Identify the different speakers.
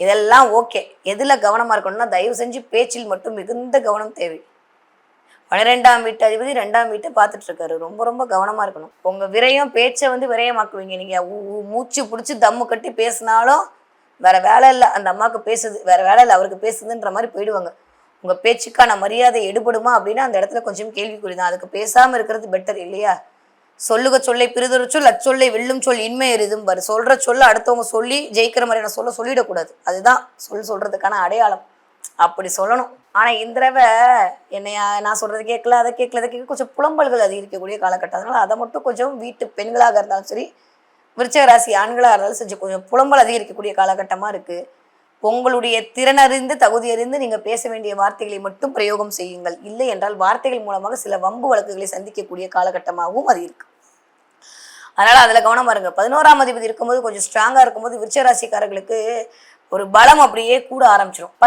Speaker 1: இதெல்லாம் ஓகே. எதுல கவனமா இருக்கணும்னா தயவு செஞ்சு பேச்சில் மட்டும் மிகுந்த கவனம் தேவை. 12ஆம் வீட்டு அதிபதி 2ஆம் வீட்டை பார்த்துட்டு இருக்காரு. ரொம்ப ரொம்ப கவனமா இருக்கணும். உங்க விரயம் பேச்சை விரயமாக்குவீங்க. நீங்க மூச்சு பிடிச்சி தம்மு கட்டி பேசினாலும் வேற வேலை இல்லை, அந்த அம்மாவுக்கு பேசுது, வேற வேலை இல்லை அவருக்கு பேசுதுன்ற மாதிரி போயிடுவாங்க. உங்க பேச்சுக்கான மரியாதை எடுபடுமா அப்படின்னா அந்த இடத்துல கொஞ்சம் கேள்விக்குறிதான். அதுக்கு பேசாம இருக்கிறது பெட்டர் இல்லையா? சொல்லுக சொல்லை பிரிதொரு சொல் அச்சொல்லை வெல்லும் சொல் இன்மை எரிதும் பாரு. சொல்ற சொல்ல அடுத்தவங்க சொல்லி ஜெயிக்கிற மாதிரியான சொல்லிடக்கூடாது. அதுதான் சொல்றதுக்கான அடையாளம். அப்படி சொல்லணும். ஆனா இந்த தடவை என்னையா நான் சொல்றது கேட்கல, அதை கேட்கல, அதை கேட்க கொஞ்சம் புலம்பல்கள் அதிகரிக்கக்கூடிய காலகட்டம். அதனால அதை மட்டும் கொஞ்சம் வீட்டு பெண்களாக இருந்தாலும் சரி, விருச்சிக ராசி ஆண்களாக இருந்தாலும் செஞ்சு கொஞ்சம் புலம்பல் அதிகரிக்கக்கூடிய காலகட்டமா இருக்கு. உங்களுடைய திறனறிந்து தகுதி அறிந்து நீங்க பேச வேண்டிய வார்த்தைகளை மட்டும் பிரயோகம் செய்யுங்கள். இல்லை என்றால் வார்த்தைகள் மூலமாக சில வம்பு வழக்குகளை சந்திக்கக்கூடிய காலகட்டமாகவும் அது இருக்கு. அதனால அதுல கவனமா இருங்க. 11ஆம் அதிபதி இருக்கும்போது கொஞ்சம் ஸ்ட்ராங்கா இருக்கும்போது விருச்சிக ராசிக்காரர்களுக்கு ஒரு பலம் அப்படியே கூட ஆரம்பிச்சிடும்.